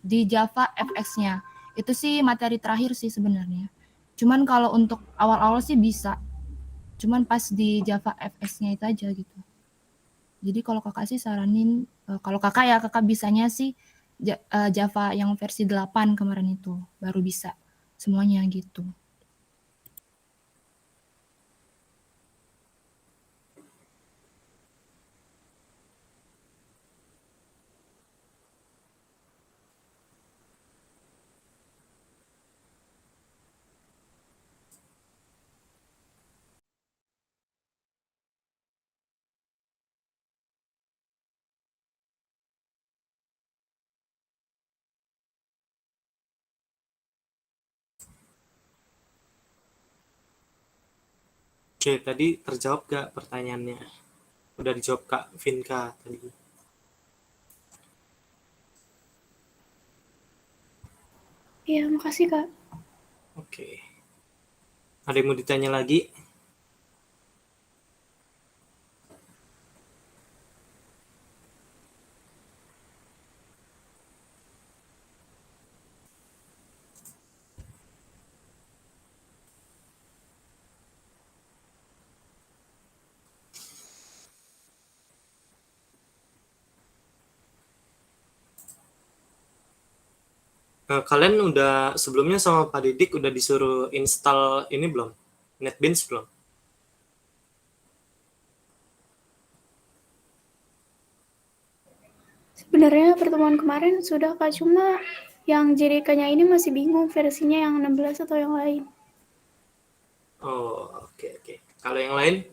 di Java FX-nya. Itu sih materi terakhir sih sebenarnya. Cuman kalau untuk awal-awal sih bisa. Cuman pas di Java FX-nya itu aja gitu. Jadi kalau kakak sih saranin, kalau kakak bisanya sih Java yang versi 8 kemarin itu. Baru bisa semuanya gitu. Oke, tadi terjawab gak pertanyaannya? Udah dijawab Kak Vinka tadi. Iya, makasih Kak. Oke. Ada yang mau ditanya lagi? Kalian udah sebelumnya sama Pak Didik udah disuruh install ini belum? NetBeans belum? Sebenarnya pertemuan kemarin sudah Kak, cuma yang JDK-nya ini masih bingung versinya yang 16 atau yang lain. Oh, oke. Kalau yang lain?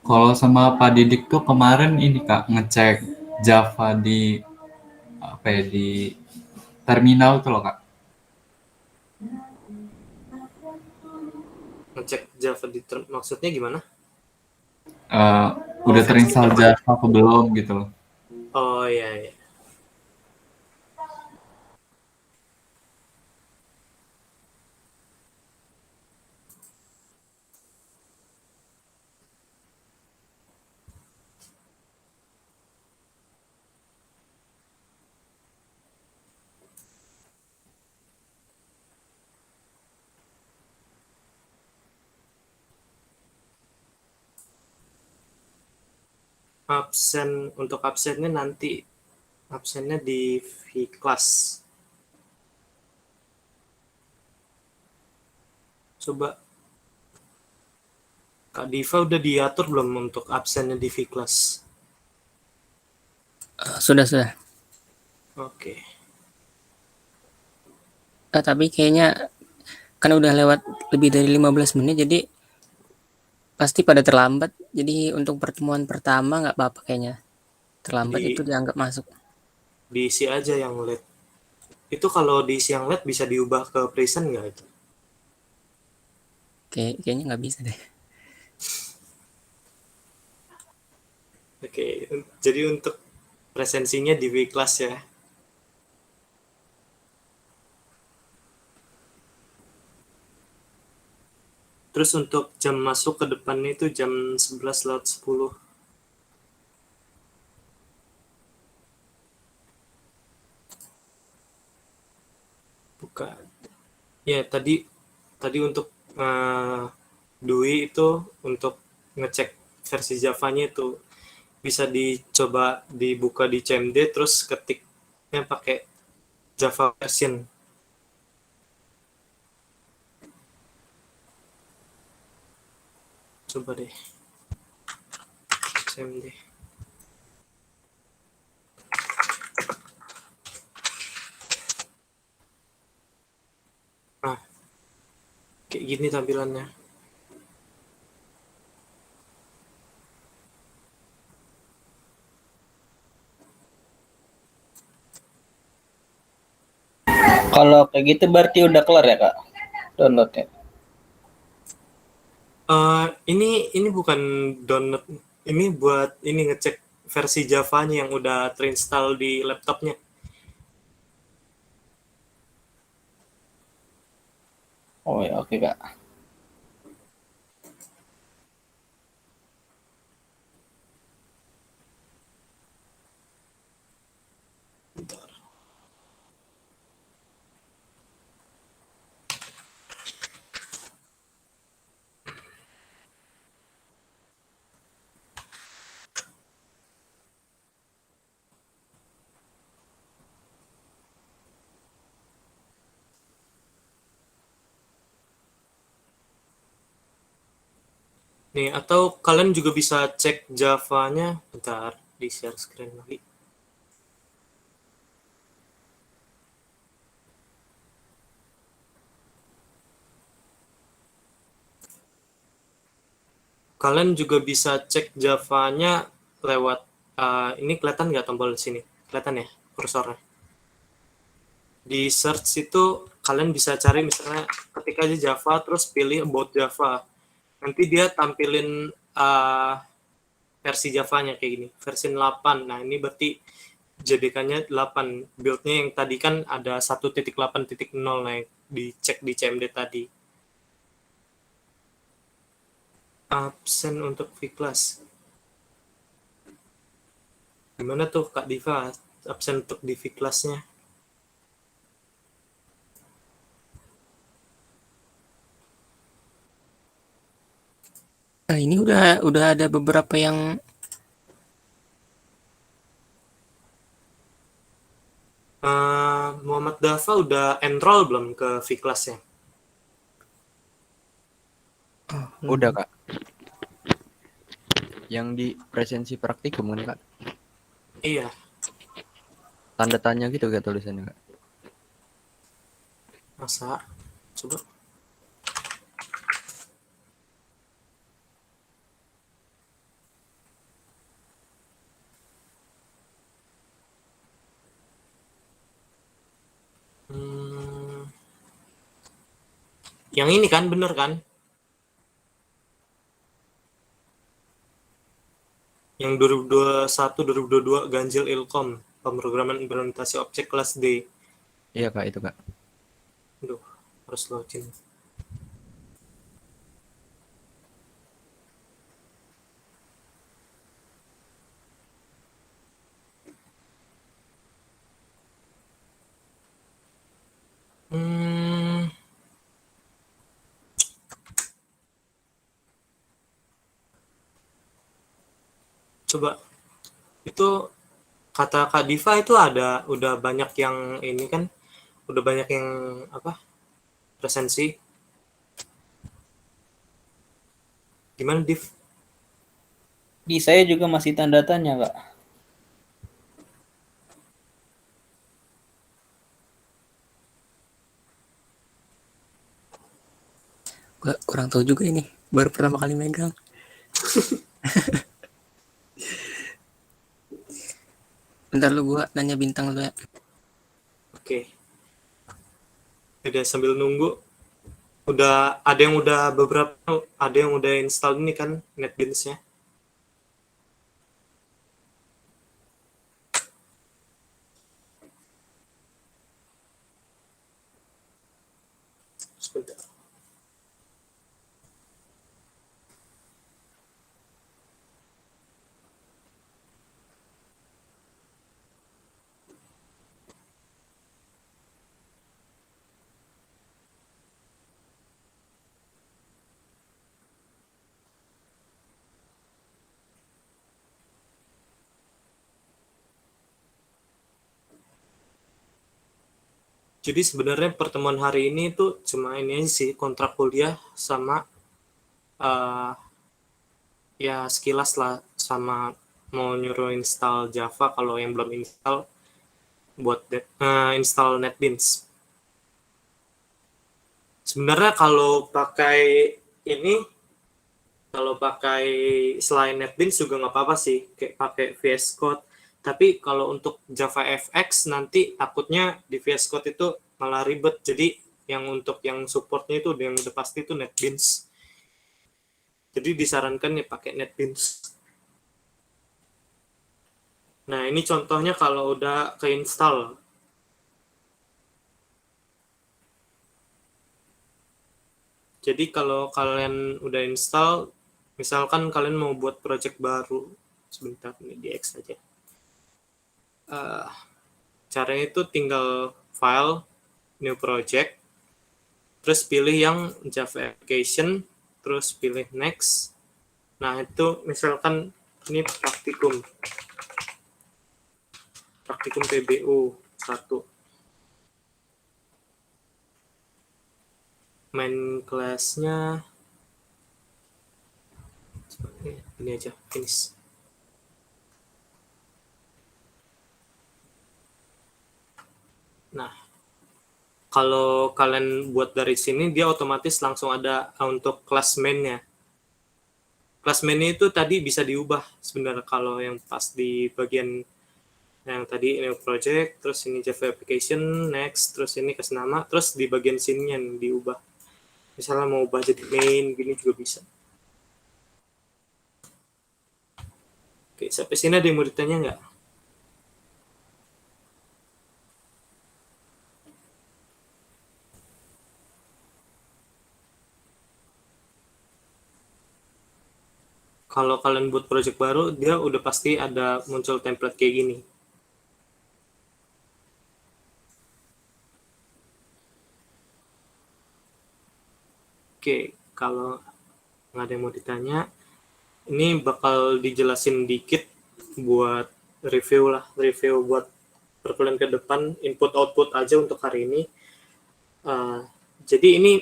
Kalau sama Pak Didik tuh kemarin ini Kak ngecek Java di di terminal tuh loh Kak. Ngecek Java maksudnya gimana? Udah versi terinstall Java-nya. Java atau belum gitu loh. Oh iya. Untuk absennya nanti absennya di V-Class. Coba Kak Diva udah diatur belum untuk absennya di V-Class? Sudah. Oke. Tapi kayaknya kan udah lewat lebih dari 15 menit, jadi pasti pada terlambat. Jadi untuk pertemuan pertama nggak apa-apa kayaknya. Terlambat itu dianggap masuk. Diisi aja yang LED. Itu kalau diisi yang LED bisa diubah ke present nggak itu? Kayaknya nggak bisa deh. Oke, jadi untuk presensinya di V-Class ya. Terus untuk jam masuk ke depannya itu jam 11:10. Buka. Ya, tadi untuk Dwi itu untuk ngecek versi Java-nya itu bisa dicoba dibuka di CMD terus ketiknya pakai Java version. Coba deh. CMD. Nah, kayak gini tampilannya. Kalau kayak gitu berarti udah kelar ya Kak downloadnya? Ini bukan download, ini buat ini ngecek versi Java-nya yang udah terinstall di laptopnya. Oh ya, oke Kak. Nih, atau kalian juga bisa cek Java-nya. Bentar, di share screen lagi. Kalian juga bisa cek Java-nya lewat ini kelihatan nggak tombol di sini? Kelihatan ya kursornya? Di search itu kalian bisa cari misalnya ketik aja Java terus pilih about Java. Nanti dia tampilin versi Java-nya kayak gini, versi 8. Nah, ini berarti JDK-nya 8. Build-nya yang tadi kan ada 1.8.0, nah dicek di CMD tadi. Absen untuk V-Class. Gimana tuh Kak Diva, absen untuk di V-Class-nya? Nah, ini udah ada beberapa yang Muhammad Dava udah enroll belum ke V-Class-nya? Udah Kak. Yang di presensi praktikum kan Kak? Iya. Tanda tanya gitu Kak tulisannya Kak. Masa? Coba. Yang ini kan bener kan? Yang 2021-2022 ganjil Ilkom, pemrograman implementasi objek kelas D. Iya Kak, itu Kak. Aduh, harus login. Coba itu kata Kak Diva itu udah banyak yang ini kan, udah banyak yang apa presensi. Gimana Div? Di saya juga masih tanda tanya Kak. gua kurang tahu juga ini. Baru pertama kali megang. Bentar lu gua nanya bintang lu ya. Oke. Udah sambil nunggu. Udah ada yang udah ada yang udah install ini kan NetBeans-nya. Sebentar. Jadi sebenarnya pertemuan hari ini tuh cuma ini aja sih, kontrak kuliah sama ya sekilas lah, sama mau nyuruh install Java kalau yang belum install buat install NetBeans. Sebenarnya kalau pakai ini, kalau pakai selain NetBeans juga nggak apa-apa sih, kayak pakai VS Code. Tapi kalau untuk Java FX nanti takutnya di VS Code itu malah ribet. Jadi yang untuk yang supportnya itu yang udah pasti itu NetBeans. Jadi disarankan ya pakai NetBeans. Nah ini contohnya kalau udah keinstall. Jadi kalau kalian udah install, misalkan kalian mau buat project baru, sebentar ini di X aja. Caranya itu tinggal file, new project, terus pilih yang Java application, terus pilih next. Nah itu misalkan ini praktikum PBU 1. Main kelasnya ini aja, finish. Nah, kalau kalian buat dari sini, dia otomatis langsung ada untuk kelas main-nya. Kelas main itu tadi bisa diubah sebenarnya kalau yang pas di bagian yang tadi new project, terus ini Java application, next, terus ini kasih nama, terus di bagian sini yang diubah. Misalnya mau ubah jadi main, gini juga bisa. Oke, sampai sini ada yang mau ditanya nggak? Kalau kalian buat project baru, dia udah pasti ada muncul template kayak gini. Oke, kalau nggak ada yang mau ditanya, ini bakal dijelasin dikit buat review buat perkuliahan ke depan, input output aja untuk hari ini. Jadi ini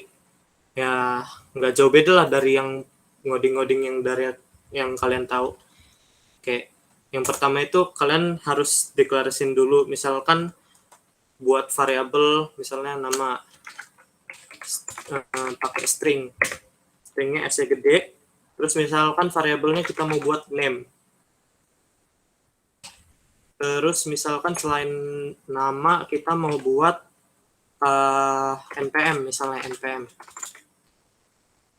ya nggak jauh beda lah dari yang ngoding-ngoding yang kalian tahu. Kayak yang pertama itu kalian harus deklarasiin dulu, misalkan buat variabel, misalnya nama pakai stringnya S-nya gede, terus misalkan variabelnya kita mau buat name. Terus misalkan selain nama kita mau buat npm, misalnya npm.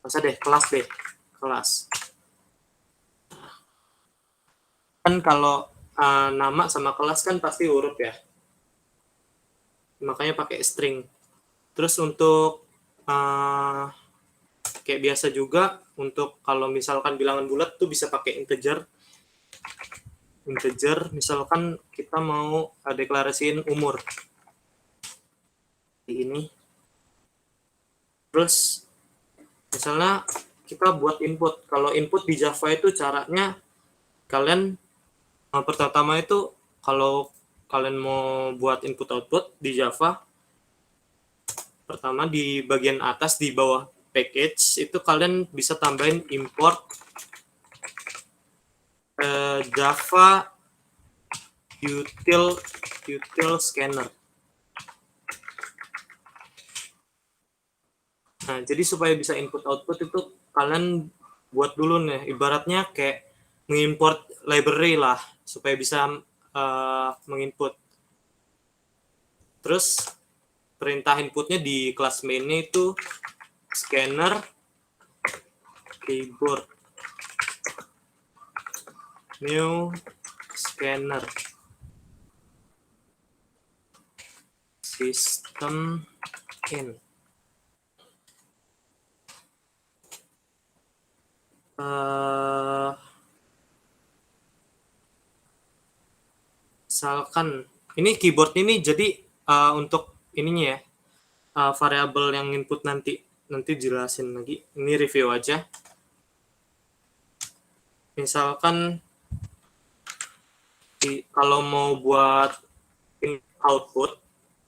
Masa deh, kelas. Kan kalau nama sama kelas kan pasti huruf ya. Makanya pakai string. Terus untuk kayak biasa juga, untuk kalau misalkan bilangan bulat tuh bisa pakai integer, misalkan kita mau deklarasiin umur ini. Terus misalnya kita buat input. Kalau input di Java itu caranya kalian pertama itu kalau kalian mau buat input output di Java, pertama di bagian atas di bawah package itu kalian bisa tambahin import Java util scanner. Nah, jadi supaya bisa input output itu kalian buat dulu nih, ibaratnya kayak mengimport library lah supaya bisa menginput. Terus perintah inputnya di kelas main-nya itu scanner keyboard new scanner system in. Misalkan ini keyboard ini jadi untuk ininya ya, variabel yang input nanti jelasin lagi. Ini review aja. Misalkan kalau mau buat output,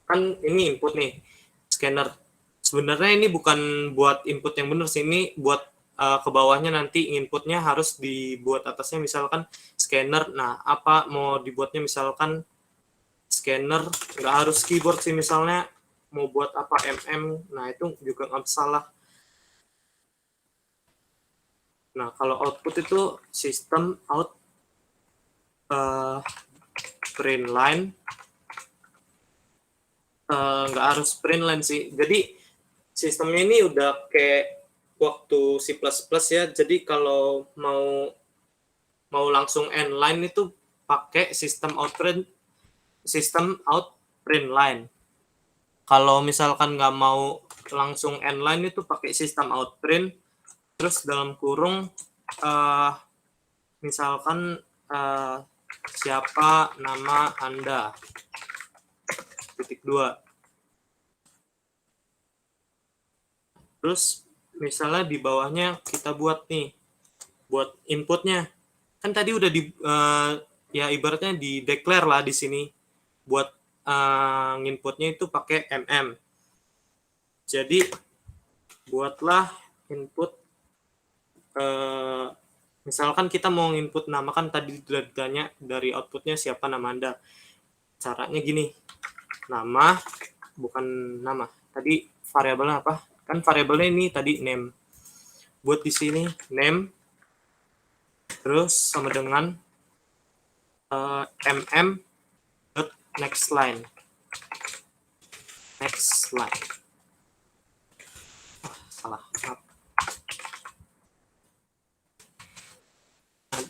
kan ini input nih, scanner. Sebenarnya ini bukan buat input yang benar sih, ini buat ke bawahnya nanti inputnya harus dibuat atasnya misalkan scanner. Nah, apa mau dibuatnya misalkan scanner, nggak harus keyboard sih, misalnya mau buat apa nah itu juga nggak salah. Nah, kalau output itu system out print line, nggak harus print line sih. Jadi sistemnya ini udah kayak waktu C++ ya. Jadi kalau mau langsung end line itu pakai system out print line. Kalau misalkan nggak mau langsung inline itu pakai sistem out print, terus dalam kurung misalkan siapa nama Anda, titik 2. Terus misalnya di bawahnya kita buat nih, buat inputnya. Kan tadi udah ya ibaratnya di declare lah di sini. Buat inputnya itu pakai mm. Jadi buatlah input, misalkan kita mau input nama, kan tadi udah ditanya dari outputnya siapa nama Anda. Caranya gini, nama, bukan nama. Tadi variabelnya apa? Kan variabelnya ini tadi name. Buat di sini name, terus sama dengan next line. Salah.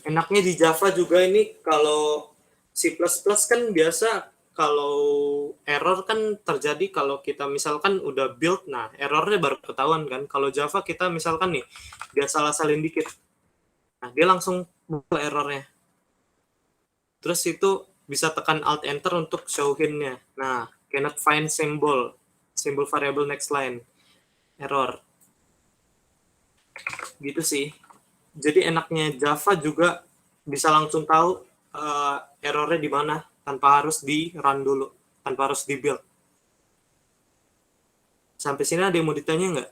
Enaknya di Java juga ini, kalau C++ kan biasa kalau error kan terjadi kalau kita misalkan udah build, nah errornya baru ketahuan kan. Kalau Java kita misalkan nih dia salah-salin dikit, nah dia langsung muncul errornya. Terus itu bisa tekan Alt Enter untuk show hint-nya. Nah, cannot find symbol variable next line, error. Gitu sih. Jadi enaknya Java juga bisa langsung tahu errornya di mana, tanpa harus di run dulu, tanpa harus di build. Sampai sini ada yang mau ditanya nggak?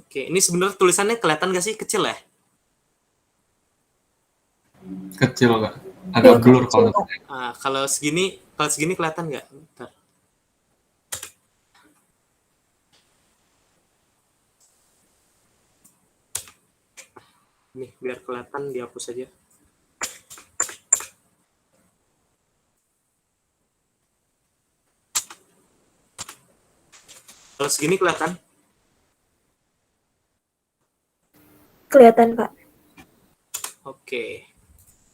Oke, ini sebenarnya tulisannya kelihatan nggak sih, kecil ya? Kecil Kak. Agak blur kalau. Nah, kalau segini kelihatan nggak? Bentar. Nih, biar kelihatan dihapus aja. Kalau segini kelihatan? Kelihatan, Pak. Oke.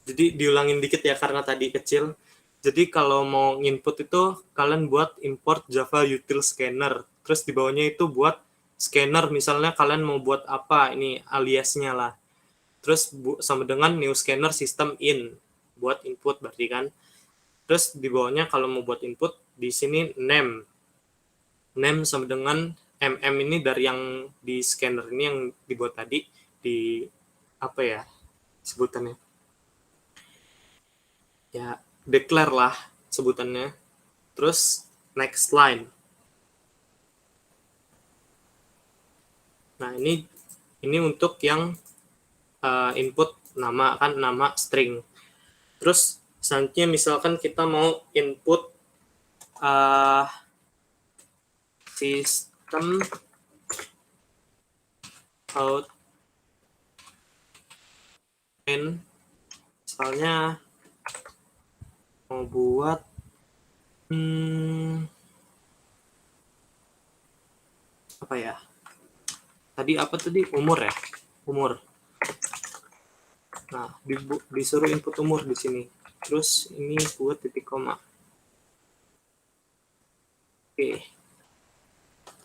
Jadi diulangin dikit ya karena tadi kecil. Jadi kalau mau input itu kalian buat import Java util scanner. Terus di bawahnya itu buat scanner, misalnya kalian mau buat apa, ini aliasnya lah. Terus sama dengan new scanner system in buat input berarti kan. Terus di bawahnya kalau mau buat input di sini name. Name sama dengan mm ini dari yang di scanner ini yang dibuat tadi, di apa ya sebutannya? Ya, declare lah sebutannya. Terus next line. Nah, ini untuk yang input nama, kan nama string. Terus selanjutnya misalkan kita mau input system out in, misalnya mau buat apa ya? Tadi apa tadi? Umur ya? Umur. Nah, disuruh input umur di sini. Terus ini buat titik koma. Oke.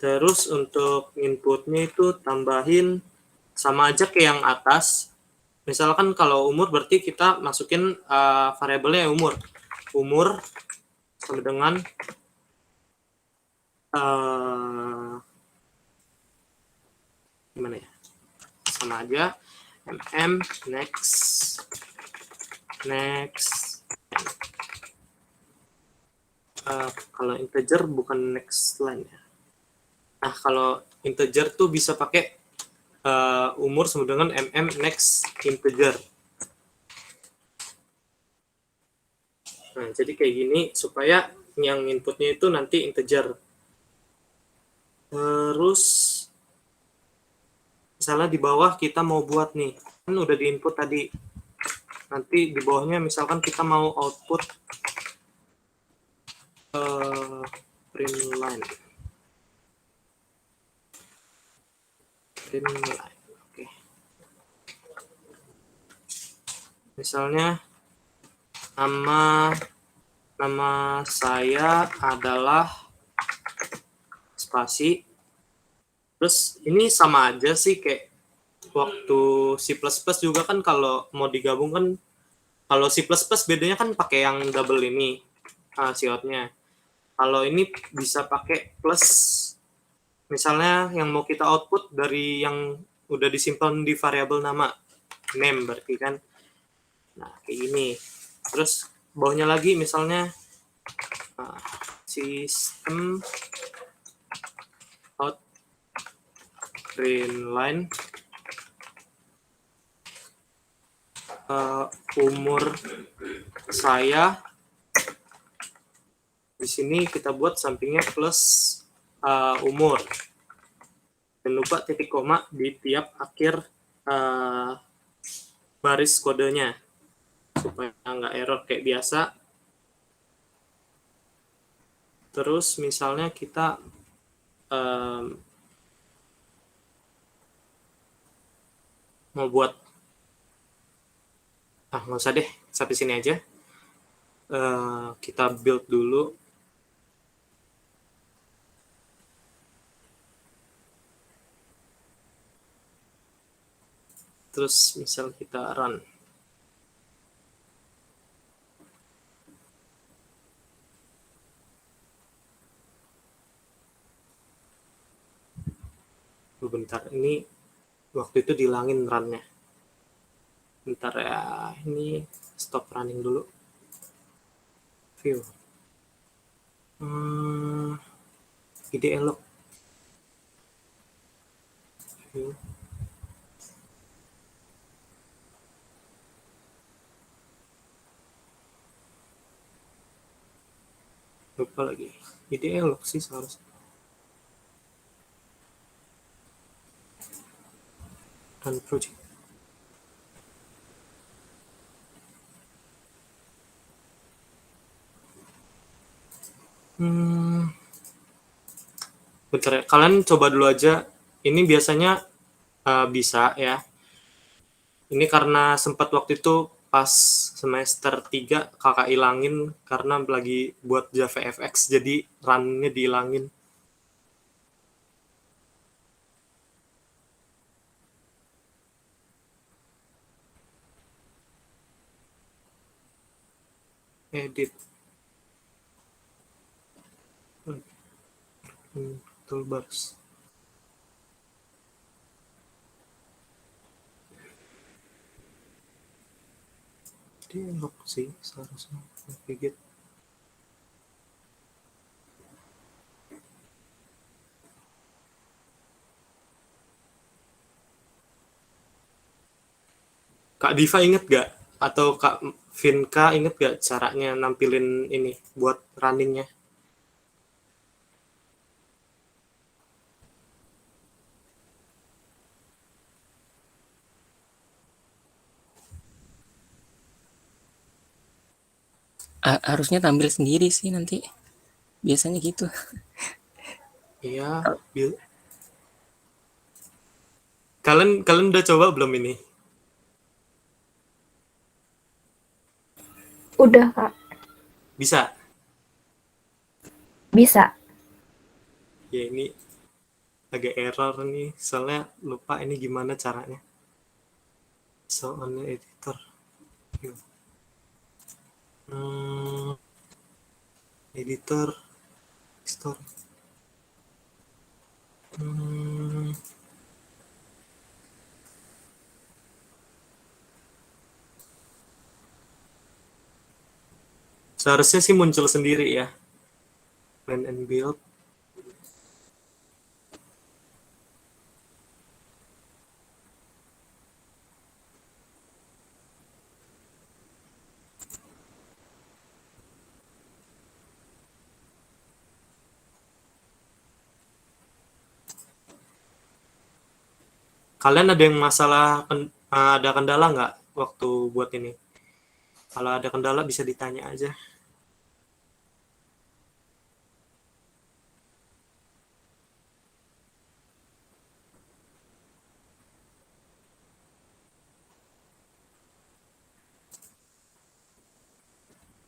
Terus untuk inputnya itu tambahin sama aja kayak yang atas. Misalkan kalau umur berarti kita masukin variabelnya umur. Umur sama dengan gimana ya? Sama aja next. Kalau integer bukan next line ya. Nah, kalau integer tuh bisa pakai umur sama dengan next integer. Nah, jadi kayak gini supaya yang inputnya itu nanti integer. Terus misalnya di bawah kita mau buat nih, kan udah di input tadi. Nanti di bawahnya misalkan kita mau output print line. print line. Oke. Misalnya nama saya adalah spasi. Terus ini sama aja sih kayak waktu C++ juga kan kalau mau digabung kan, kalau C++ bedanya kan pakai yang double ini ciotnya. Kalau ini bisa pakai plus, misalnya yang mau kita output dari yang udah disimpan di variabel nama name berarti kan. Nah kayak gini. Terus bawahnya lagi misalnya sistem out print line umur saya, di sini kita buat sampingnya plus umur. Jangan lupa titik koma di tiap akhir baris kodenya supaya nggak error kayak biasa. Terus misalnya kita mau buat nggak usah deh, sampai sini aja. Kita build dulu. Terus misal kita run. Bentar, ini waktu itu dihilangin run-nya. Bentar ya, ini stop running dulu. View. IDE log. View. Lupa lagi. IDE log sih seharusnya. Run project. Bentar ya, kalian coba dulu aja. Ini biasanya bisa ya. Ini karena sempat waktu itu pas semester 3 kakak ilangin karena lagi buat JavaFX, jadi run-nya dihilangin. Edit. Toolbars. Dialog sih seharusnya navigate. Kak Diva inget gak? Atau Kak Vinka inget gak caranya nampilin ini buat runningnya? Harusnya tampil sendiri sih nanti. Biasanya gitu. Iya. Kalian udah coba belum ini? Udah, Kak. Bisa? Bisa. Ya ini agak error nih, soalnya lupa ini gimana caranya. Soalnya editor. Editor. Store. Seharusnya sih muncul sendiri ya. Plan and build. Kalian ada yang masalah, ada kendala nggak waktu buat ini? Kalau ada kendala bisa ditanya aja.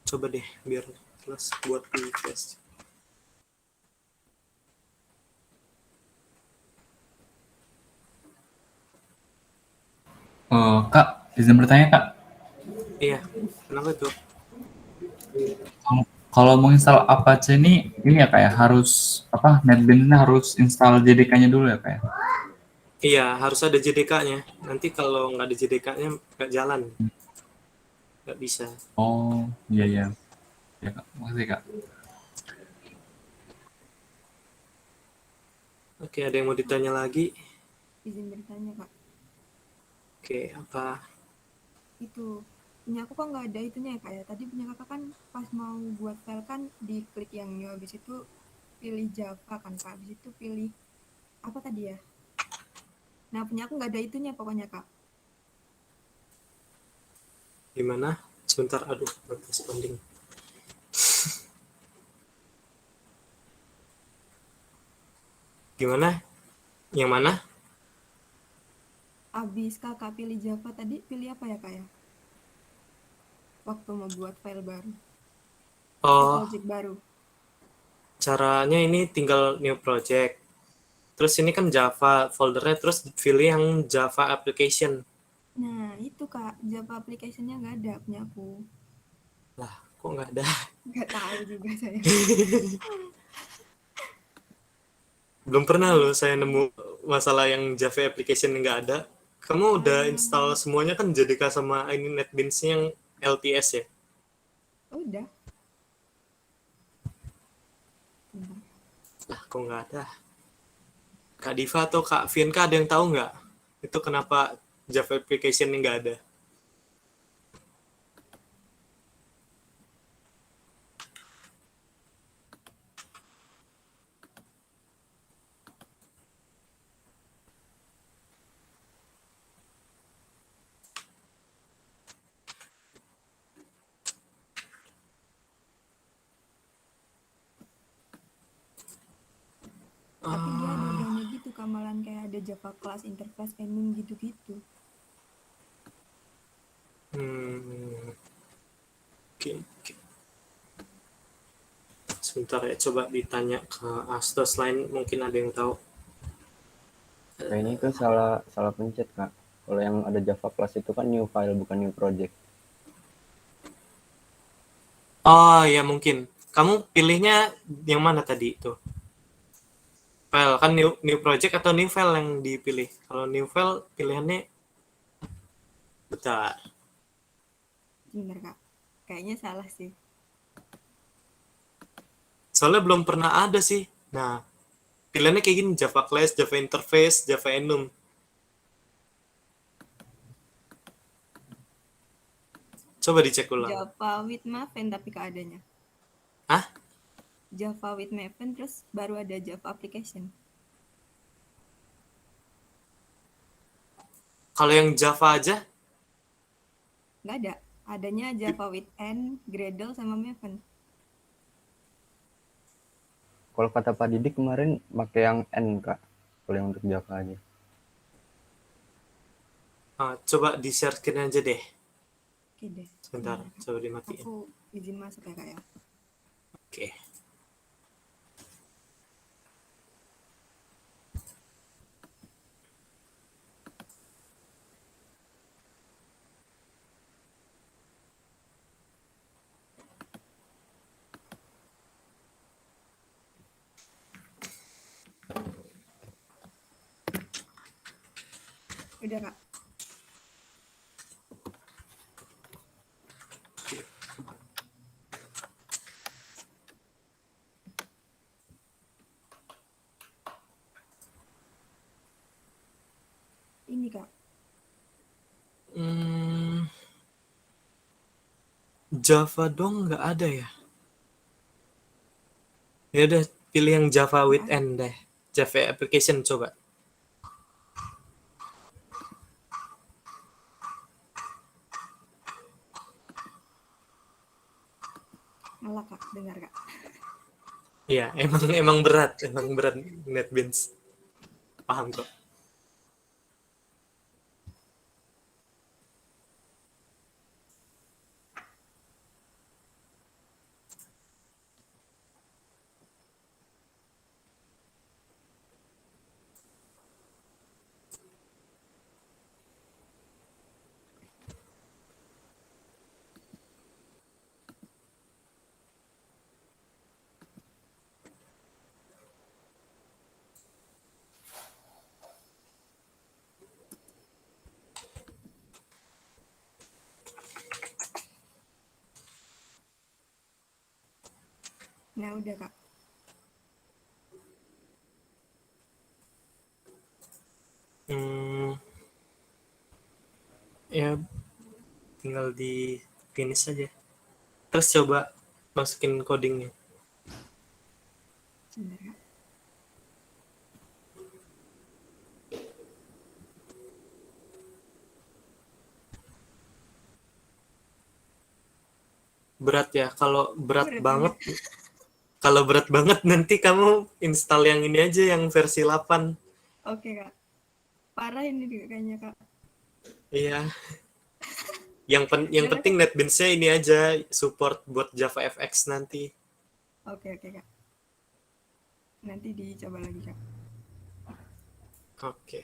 Coba deh biar jelas buat di tes. Kak, izin bertanya Kak, Iya, kenapa tuh? kalau mau install Apache ini ya Kak ya, harus apa, NetBeans-nya harus install JDK-nya dulu ya Kak ya? Iya, harus ada JDK-nya. Nanti kalau nggak ada JDK-nya nggak jalan, nggak bisa. Oh, iya iya. Ya Kak, makasih Kak. Oke, ada yang mau ditanya lagi? Izin bertanya kak, Oke, apa? itu punya aku kok nggak ada itunya ya kak ya. Tadi punya kakak kan pas mau buat file kan diklik yang new, habis itu pilih Java kan kak, habis itu pilih apa tadi ya. Nah punya aku nggak ada itunya pokoknya kak. Gimana? Sebentar, aduh, responding. Gimana? Yang mana? Habis kakak pilih Java tadi pilih apa ya kak ya? Waktu mau buat file baru, Oh, project baru. caranya ini tinggal new project. Terus ini kan Java foldernya, terus pilih yang Java application. Nah itu kak, Java application-nya nggak ada punya aku. Lah, kok nggak ada? Nggak tahu juga saya. Belum pernah loh saya nemu masalah yang Java application nggak ada. Kamu udah install semuanya kan JDK sama ini NetBeans yang LTS ya? Udah. Bentar. Lah, kok nggak ada? Kak Diva atau Kak Fienka ada yang tahu nggak? Itu kenapa Java application ini nggak ada? Tapi dia ada gitu kamalan kayak ada Java class interface enum gitu-gitu. Oke, oke. Sebentar ya, coba ditanya ke Astos lain, mungkin ada yang tahu. Kayaknya itu salah salah pencet kak. Kalau yang ada Java class itu kan new file bukan new project. Oh ya mungkin. Kamu pilihnya yang mana tadi itu? File kan new project atau new file yang dipilih? Kalau new file pilihannya bentar. Bener kak, kayaknya salah sih. Soalnya belum pernah ada sih. Nah, pilihannya kayak gini, Java class, Java interface, Java enum. Coba dicek ulang. Java with Maven tapi keadaannya. Hah? Java with Maven terus baru ada Java application. Kalau yang Java aja, Nggak ada. Adanya Java with N, Gradle, sama Maven. Kalau kata Pak Didik kemarin pakai yang N kak. Kalau yang untuk Java aja. coba di-share screen aja deh. Oke deh. Sebentar, coba dimatiin. Aku izin masuk ya kak ya. Oke. Udah kak. Ini kak. Java dong nggak ada ya? Ya udah pilih yang Java with N deh. Java application coba. Malah kak, dengar kak. Iya, emang berat NetBeans. Paham kok. Nah, udah Kak. Ya tinggal di finish aja. Terus coba masukin codingnya. Sebentar Kak. Berat ya, kalau berat Berat banget. Kalau berat banget nanti kamu install yang ini aja, yang versi 8. Oke Kak. Parah ini kayaknya Kak. Iya. Yang penting NetBeans-nya ini aja support buat JavaFX nanti. Oke Kak. Nanti dicoba lagi Kak. Oke.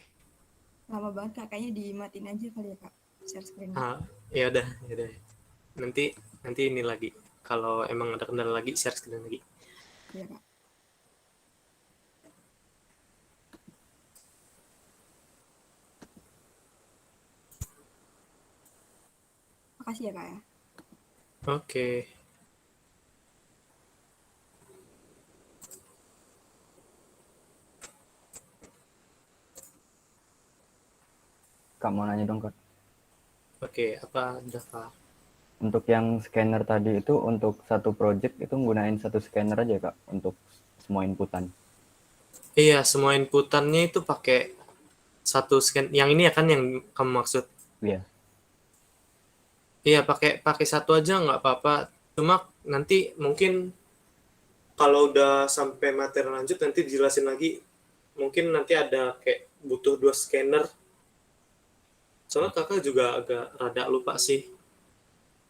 Lama banget Kak, kayaknya dimatiin aja kali ya Kak. Share screen. Ya udah. Nanti ini lagi. Kalau emang ada kendala lagi, share screen lagi. Iya Kak. Makasih ya Kak ya. Oke. Kak mau nanya dong Kak. Oke, apa Java? Untuk yang scanner tadi itu untuk satu project itu nggunain satu scanner aja Kak untuk semua inputan. Iya, semua inputannya itu pakai satu scan. Yang ini ya kan yang kamu maksud? Iya. Iya, pakai satu aja nggak apa-apa. Cuma nanti mungkin kalau udah sampai materi lanjut nanti dijelasin lagi. Mungkin nanti ada kayak butuh 2 scanner. Soalnya kakak juga agak rada lupa sih.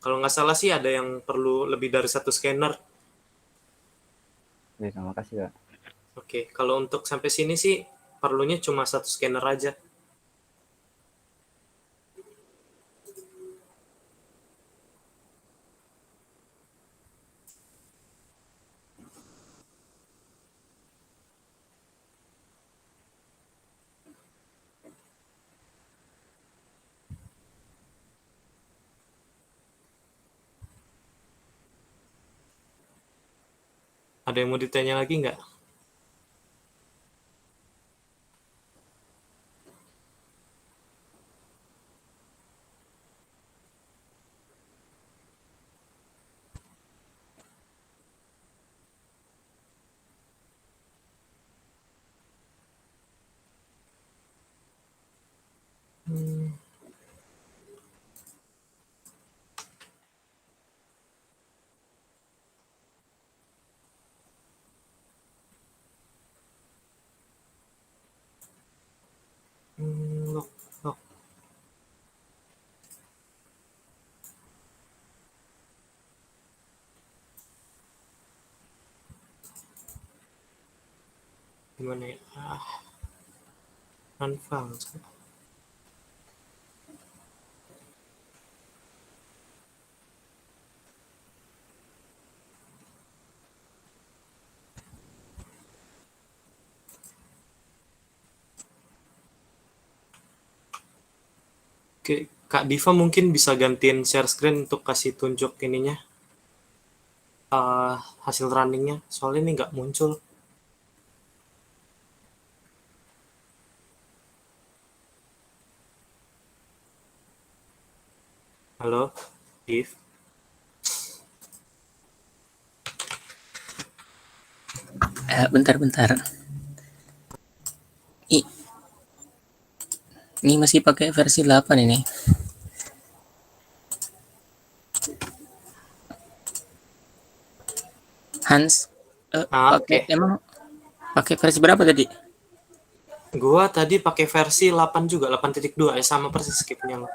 Kalau nggak salah sih ada yang perlu lebih dari 1 scanner. Oke, terima kasih Kak. Oke, kalau untuk sampai sini sih perlunya cuma 1 scanner aja. Ada yang mau ditanya lagi nggak? Lock. Gimana ya? Unfound. Oke, Kak Diva mungkin bisa gantiin share screen untuk kasih tunjuk ininya, hasil runningnya. Soalnya ini nggak muncul. Halo, Div. Bentar. Ini masih pakai versi 8 ini. Hans, emang pakai versi berapa tadi? Gua tadi pakai versi 8 juga, 8.2 ya, sama persis skipnya.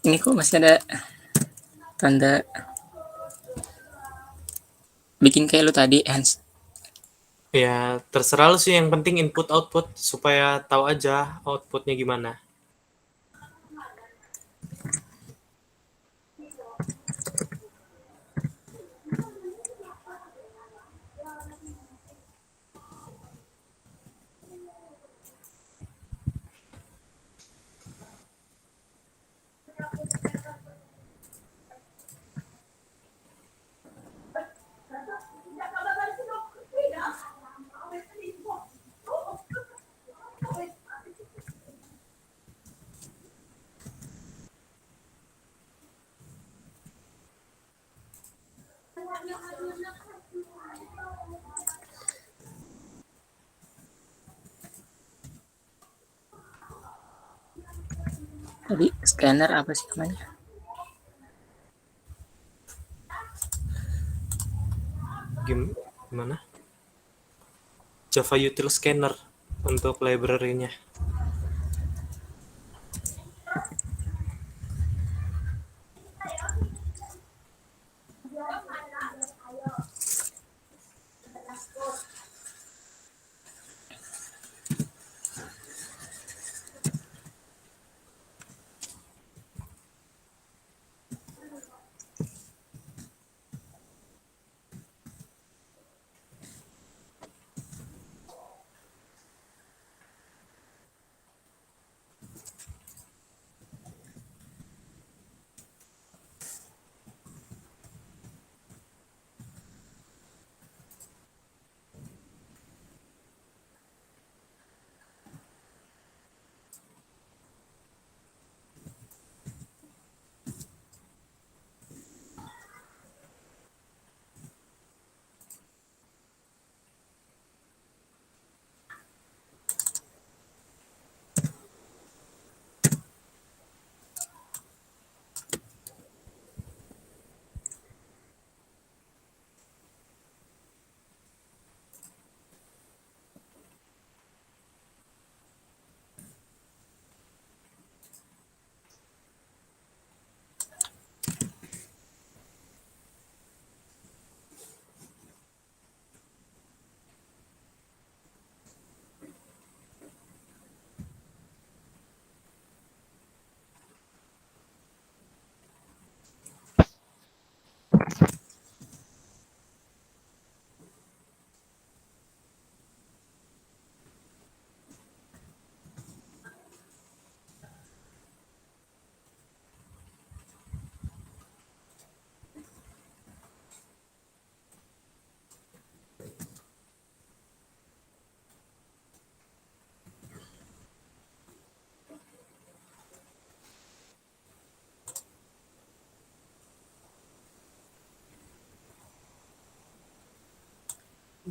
Ini kok masih ada tanda bikin kayak lu tadi, Hans. Ya, terserah lu sih, yang penting input output supaya tahu aja outputnya gimana. Tadi scanner apa sih namanya? Gimana? Java Util Scanner untuk library-nya.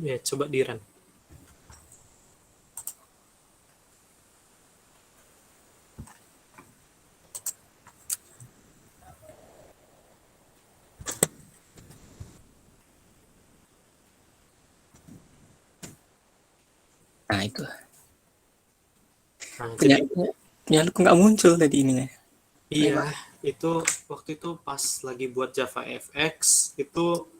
Ya, coba di run. Nah itu. Nah, Punya jadi punya lu nggak muncul tadi ininya. iya, itu waktu itu pas lagi buat Java FX itu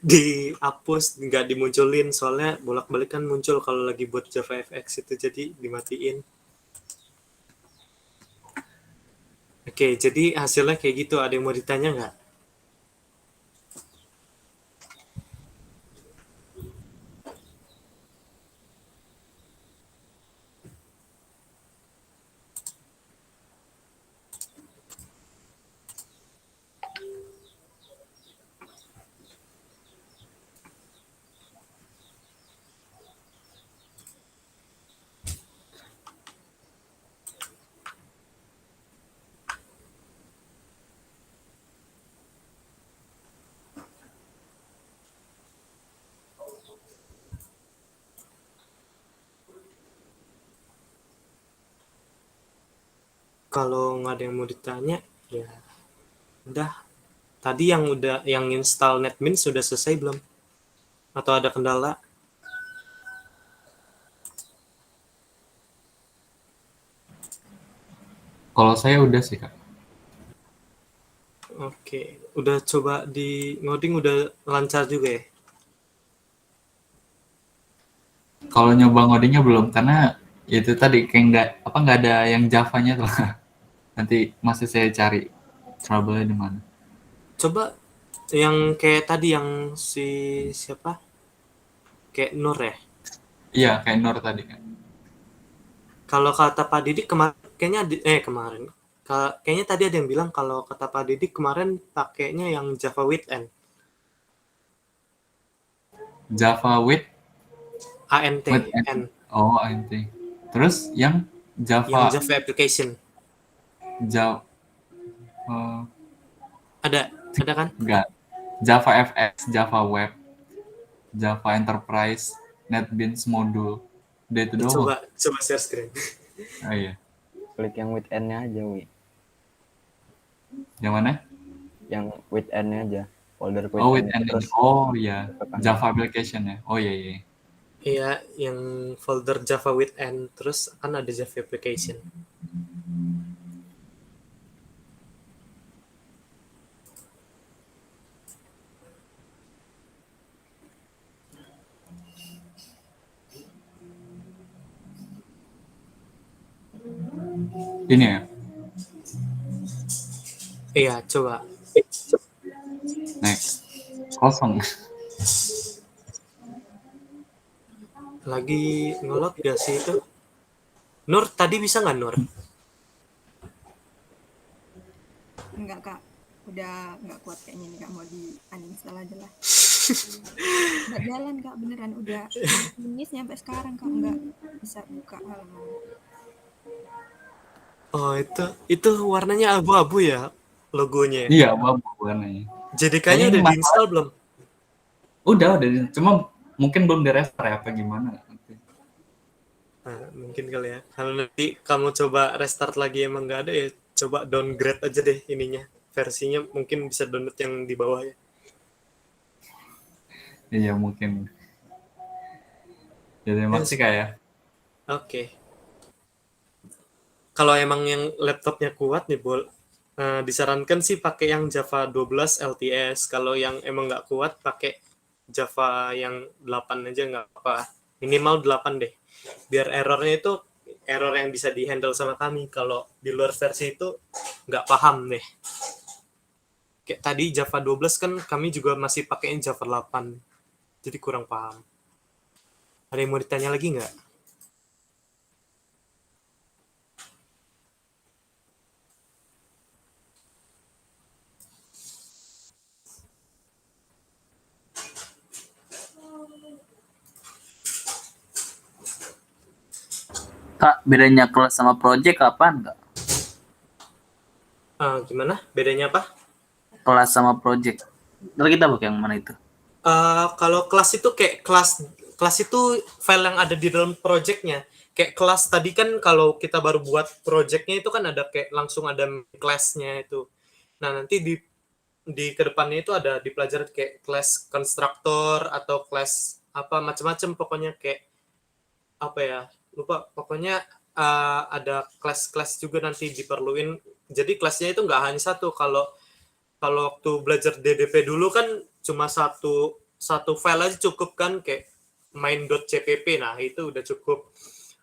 dihapus, nggak dimunculin, soalnya bolak-balik kan muncul kalau lagi buat Java FX itu, jadi dimatiin. Oke, jadi hasilnya kayak gitu. Ada yang mau ditanya nggak? Kalau nggak ada yang mau ditanya, ya udah. Tadi yang install NetBeans sudah selesai belum? Atau ada kendala? Kalau saya udah sih, Kak. Oke. Oke, udah coba di ngoding udah lancar juga ya? Kalau nyoba ngodingnya belum, karena itu tadi kayak nggak ada yang Java-nya tuh. Nanti masih saya cari trouble-nya di mana. Coba yang kayak tadi yang si siapa? Kayak Nur ya. Iya, kayak Nur tadi kan. Kalau kata Pak Didik kemarin kayaknya tadi ada yang bilang kalau kata Pak Didik kemarin pakainya yang Java with N. Java with ANT N. Oh, ANT. Terus yang Yang Java Java application. Java Ada kan? enggak. Java FX, Java Web, Java Enterprise, NetBeans Module. Udah itu doang. Coba share screen. Oh iya. Klik yang with N-nya aja, Wi. Yang mana? Yang with N-nya aja. Folder with Oh, with N N. terus Oh iya. ke kanan. Java application ya. Oh iya iya. Iya, yang folder Java with N terus kan ada Java application. Ini ya. Iya, coba. Next. Kosong. Lagi ngelot gak sih itu? Nur, tadi bisa nggak Nur? Enggak kak, udah nggak kuat kayaknya nih kak, mau di uninstall aja lah. Nggak jalan kak, beneran udah finish sampai sekarang kak nggak bisa buka halaman. Oh, itu warnanya abu-abu ya logonya. Iya, abu warnanya. Jadi kayaknya udah diinstal belum? Udah. Cuma mungkin belum di-restore ya, apa gimana. Nah, mungkin kali ya. Kalau nanti kamu coba restart lagi emang nggak ada ya, coba downgrade aja deh ininya. Versinya mungkin bisa download yang di bawah ya. Iya, mungkin. Jadi masih kayak. Oke. Kalau emang yang laptopnya kuat nih, disarankan sih pakai yang Java 12 LTS. Kalau yang emang nggak kuat, pakai Java yang 8 aja nggak apa. Minimal 8 deh. Biar errornya itu error yang bisa di-handle sama kami. Kalau di luar versi itu nggak paham deh. Kayak tadi Java 12 kan kami juga masih pakai Java 8. Jadi kurang paham. Ada yang mau ditanya lagi nggak? Kak, bedanya kelas sama project apaan nggak? Gimana? Bedanya apa? Kelas sama project. Ntar kita pakai yang mana itu? Kalau kelas itu kayak kelas itu file yang ada di dalam projectnya. Kayak kelas tadi kan kalau kita baru buat projectnya itu kan ada kayak langsung ada class-nya itu. Nah nanti di kedepannya itu ada dipelajari kayak class constructor atau class apa macam-macam pokoknya kayak apa ya lupa pokoknya ada kelas-kelas juga nanti diperluin. Jadi kelasnya itu nggak hanya satu. Kalau waktu belajar DDP dulu kan cuma satu file aja cukup kan kayak main.cpp. Nah, itu udah cukup.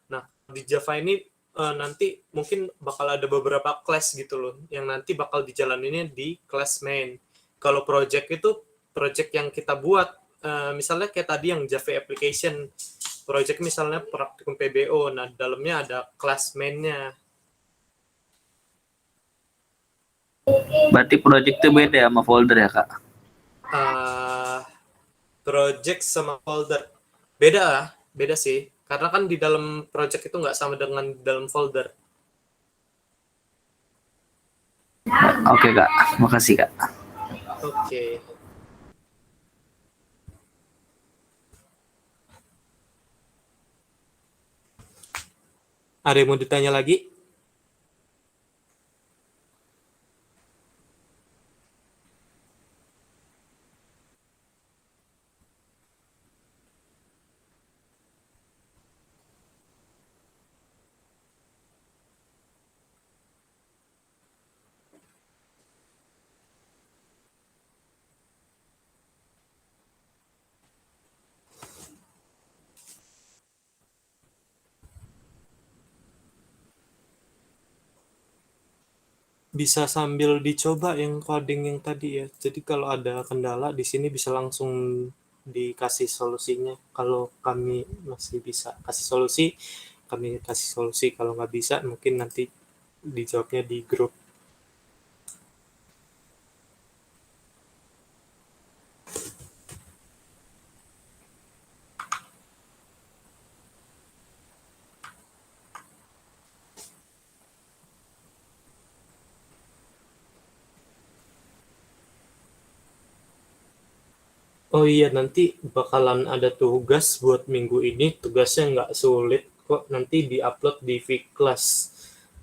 Nah, di Java ini nanti mungkin bakal ada beberapa class gitu loh yang nanti bakal dijalaninnya di class main. Kalau project itu project yang kita buat misalnya kayak tadi yang Java application project misalnya praktikum PBO. Nah, dalamnya ada class main-nya. Berarti project itu beda ya sama folder ya, Kak? Project sama folder beda sih karena kan di dalam project itu nggak sama dengan di dalam folder. Oke, Kak. Makasih, Kak. Oke. Ada yang mau ditanya lagi? bisa sambil dicoba yang coding yang tadi ya. Jadi kalau ada kendala di sini bisa langsung dikasih solusinya. Kalau kami masih bisa kasih solusi, kami kasih solusi. Kalau nggak bisa, mungkin nanti dijawabnya di grup. Oh iya, nanti bakalan ada tugas buat minggu ini. Tugasnya nggak sulit kok. Nanti di-upload di Vclass.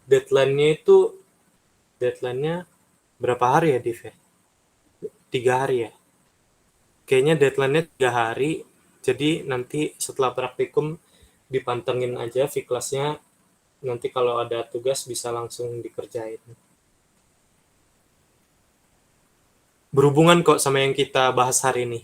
Deadline-nya berapa hari ya, Div? 3 hari ya? Kayaknya deadline-nya 3 hari. Jadi nanti setelah praktikum dipantengin aja Vclass-nya. Nanti kalau ada tugas bisa langsung dikerjain. Berhubungan kok sama yang kita bahas hari ini.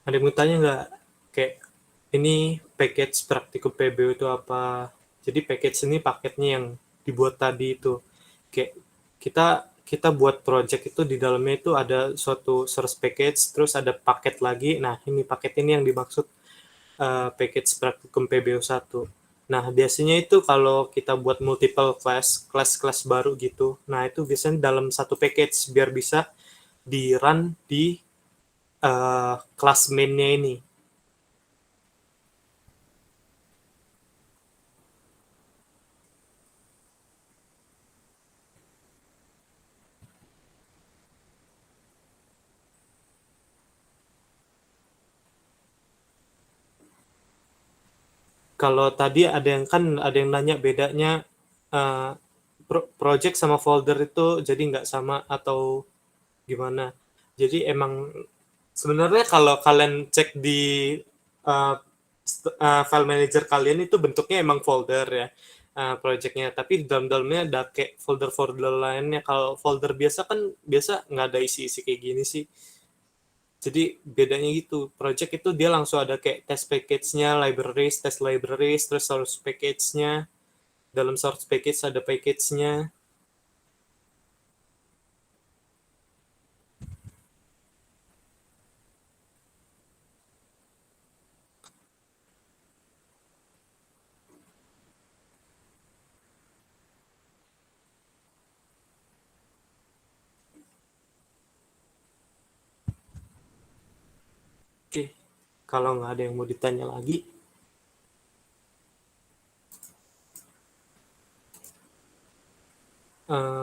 Ada yang mau tanya nggak? Kayak ini package praktikum PBU itu apa? Jadi package ini paketnya yang dibuat tadi itu. Kayak kita kita buat project itu di dalamnya itu ada suatu source package, terus ada paket lagi. Nah, ini paket ini yang dimaksud package praktikum PBU 1. Nah, biasanya itu kalau kita buat multiple kelas baru gitu. Nah, itu biasanya dalam satu package biar bisa di-run di kelas main-nya ini. Kalau tadi ada yang nanya bedanya uh, project sama folder itu jadi nggak sama atau gimana. Jadi emang sebenarnya kalau kalian cek di uh, file manager kalian itu bentuknya emang folder ya, projectnya. Tapi di dalamnya ada kayak folder-folder lainnya. Kalau folder biasa kan nggak ada isi-isi kayak gini sih. Jadi bedanya gitu, project itu dia langsung ada kayak test package-nya, libraries, test libraries, terus source package-nya. Dalam source package ada package-nya. Oke, kalau nggak ada yang mau ditanya lagi,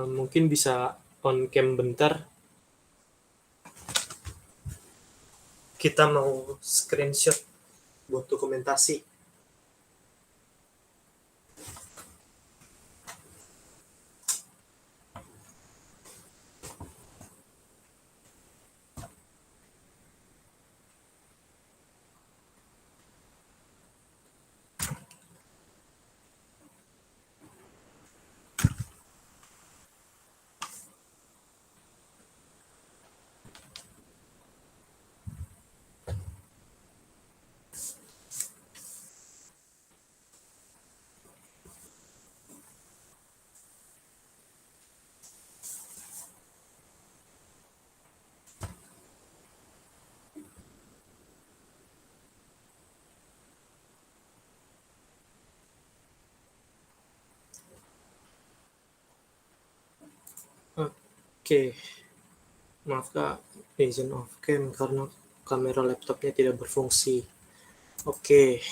mungkin bisa on cam bentar. Kita mau screenshot buat dokumentasi. Oke, maaf Kak, izin off cam karena kamera laptopnya tidak berfungsi. Oke.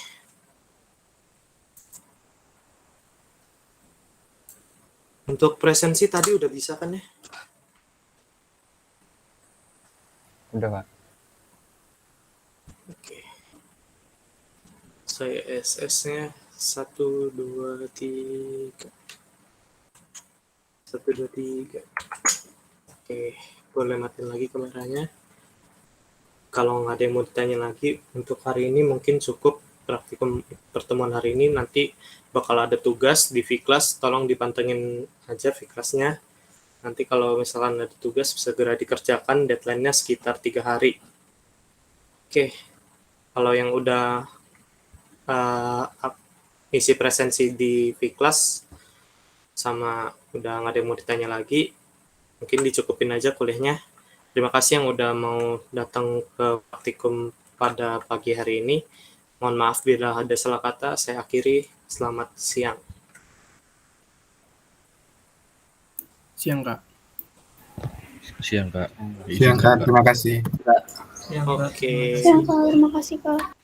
Untuk presensi tadi udah bisa kan ya? Udah, Kak. Oke. Saya SS-nya 1, 2, 3. 1, 2, 3. Oke, boleh matiin lagi kameranya. Kalau nggak ada yang mau ditanya lagi, untuk hari ini mungkin cukup praktikum pertemuan hari ini. Nanti bakal ada tugas di Viklas, tolong dipantengin aja Viklasnya. Nanti kalau misalkan ada tugas segera dikerjakan, deadline-nya sekitar 3 hari. Oke, kalau yang udah isi presensi di Viklas sama udah nggak ada yang mau ditanya lagi, mungkin dicukupin aja kuliahnya. Terima kasih yang udah mau datang ke praktikum pada pagi hari ini. Mohon maaf bila ada salah kata. Saya akhiri. Selamat siang. Siang, Kak. Siang, Kak. Siang, Kak. Terima kasih. Oke. Siang, Kak. Terima kasih, Kak.